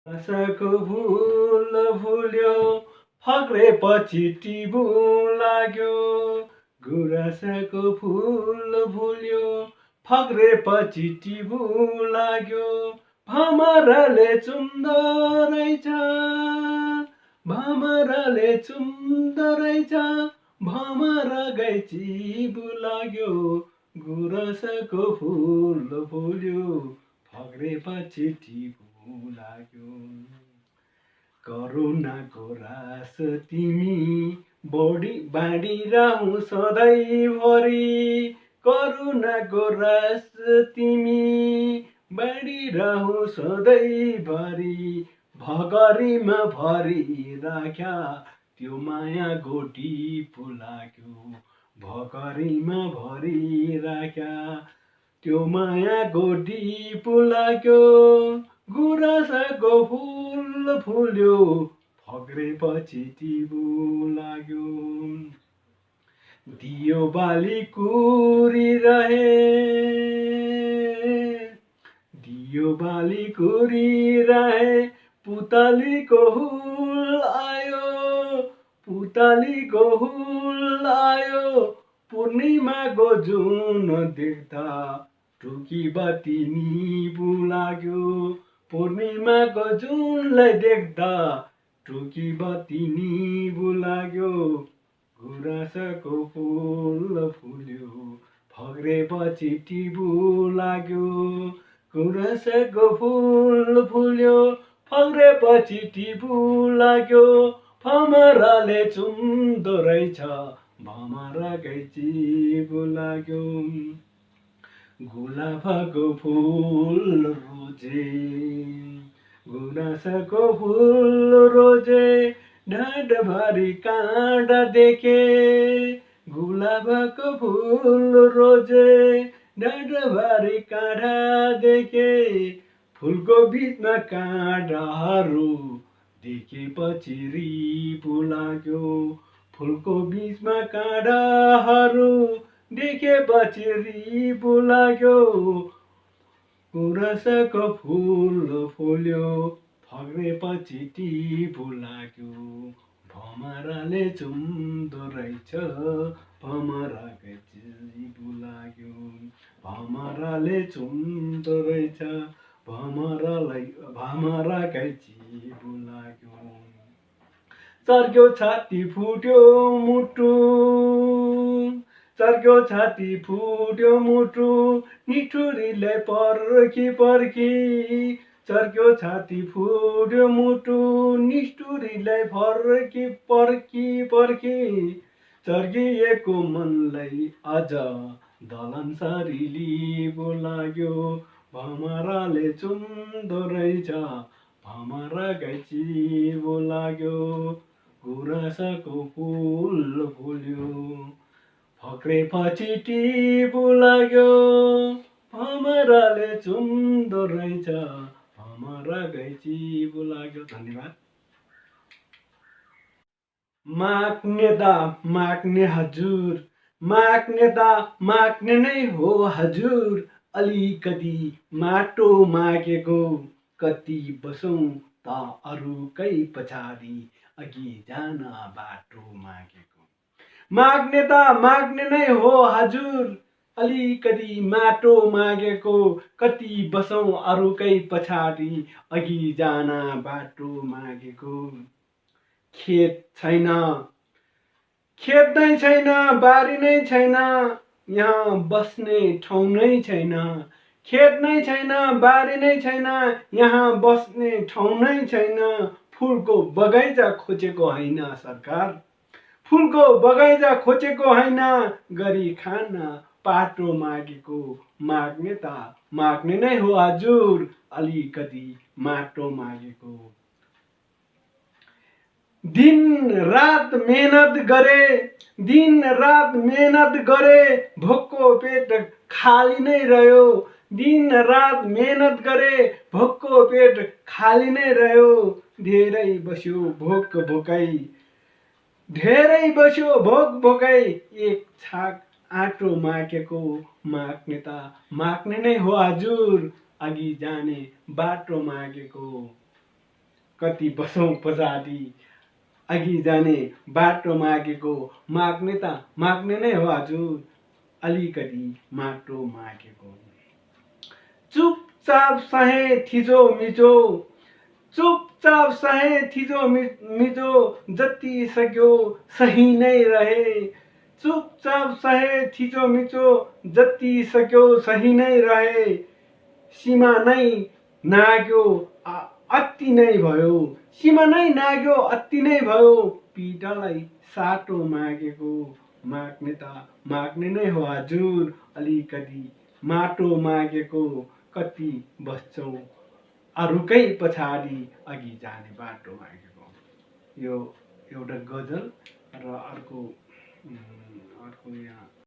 आशाको फुल फुल्यो फक्रेपछि टिबु लाग्यो। गुराँसको फुल फुल्यो फक्रेपछि टिबु लाग्यो। भमराले चुम्दो रहेछ, भमराले चुम्दो रहेछ, भमरा गई चिबु लाग्यो। गुराँसको फुल फुल्यो फक्रेपछि टिबु लाग्यो। करुणाको रास तिमी बाँडिरहँ सधैँभरि। करुणाको रास तिमी बाँडिरहँ सधैँभरि। भगरीमा भरिराख्या त्यो मायाको टिपु लाग्यो। भगरीमा भरिराख्या त्यो मायाको टिपु लाग्यो। गुराँसको फुल फुल्यो फक्रेपछि टिबु लाग्यो। दियो बाली कुरिरहे, दियो बाली कुरिरहे, पुतलीको हुल आयो, पुतलीको हुल आयो। पूर्णिमाको जुन देख्दा टुकी बत्ती निबु लाग्यो। पूर्णिमाको जुनलाई देख्दा टुकी बत्ती निबु लाग्यो। गुराँसको फुल फुल्यो फक्रेपछि टिबु लाग्यो। गुराँसको फुल फुल्यो फक्रेपछि टिबु लाग्यो। भमराले चुम्दो रहेछ, भमरा गई चिबु लाग्यो। गुलाबको फुल रोजे, गुराँसको फुल रोजे, ढाडभरि काँडा देखे। गुलाबको फुल रोजे, ढाडभरि काँडा देखे। फुलको बिचमा काँडाहरू देखेपछि रिपु लाग्यो। फुलको बिचमा काँडाहरू देखेपछि रिपु लाग्यो। गुराँसको फुल फुल्यो फक्रेपछि टिबु लाग्यो। भमराले चुम्दो रहेछ, भमरा गई चिबु लाग्यो। भमराले चुम्दो रहेछ, भमरा गई चिबु लाग्यो। चर्क्यो छाती फुट्यो मुटु, चर्क्यो छाती फुट्यो मुटु, निठुरीलाई पर्खी पर्खी। चर्क्यो छाती फुट्यो मुटु, निष्ठुरीलाई पर्खी पर्खी पर्खी। चर्किएको मनलाई अझ दलनसरी लिबु लाग्यो। भमराले चुम्दो रहेछ, भमरा गई चिबु लाग्यो। गुराँसको फुल फुल्यो फक्रेपछि टिबु लाग्यो। भमराले चुम्दो रहेछ, भमरा गई चिबु लाग्यो। धन्यवाद। माग्ने दा माग्ने हजुर, माग्ने दा माग्ने नै हो हजुर। अलिकति माटो मागेको, कति बसौँ त अरूकै पछाडि, अघि जान बाटो मागेको। माग्ने दा माग्ने नै हो हजुर, अलिकति माटो मागेको, कति बसौँ अरूकै पछाडि, अघि जान बाटो मागेको। खेत छैन, खेत नै छैन, बारी नै छैन, यहाँ बस्ने ठाउँ नै छैन। खेत नै छैन, बारी नै छैन, यहाँ बस्ने ठाउँ नै छैन। फुलको बगैँचा खोजेको होइन सरकार, फुलको बगैँचा खोजेको होइन, गरी खान पाटो मागेको। माग्ने त माग्ने नै हो हजुर, अलिकति माटो मागेको। दिन रात मेहनत गरे, दिन रात मेहनत गरे, भोको पेट खाली नै रह्यो। दिन रात मेहनत गरे, भोको पेट खाली नै रह्यो। धेरै बस्यो भोक भोकै, धेरै बस्यो भोक भोकै, एक छाक आँटो मागेको। माग्ने त माग्ने नै हो हजुर, अघि जाने बाटो मागेको। कति वर्षौं पछाडि अघि जाने बाटो मागेको, माग्ने त माग्ने नै हो हजुर, अलिकति माटो मागेको। चुपचाप सहे थिचो मिचो, चुपचाप सहे थिचो मिचो, जति सक्यो सही नै रहे। चुपचाप सहे थिचो मिचो, जति सक्यो सही नै रहे। सीमा नै नाग्यो अति नै भयो, सीमा नै नाग्यो अति नै भयो। पिठलाई साटो मागेको, माग्ने त माग्ने नै हो हजुर, अलिकति माटो मागेको। कति बस्छौ अरूकै पछाडि, अघि जाने बाटो मागेको। यो एउटा गजल र अर्को यहाँ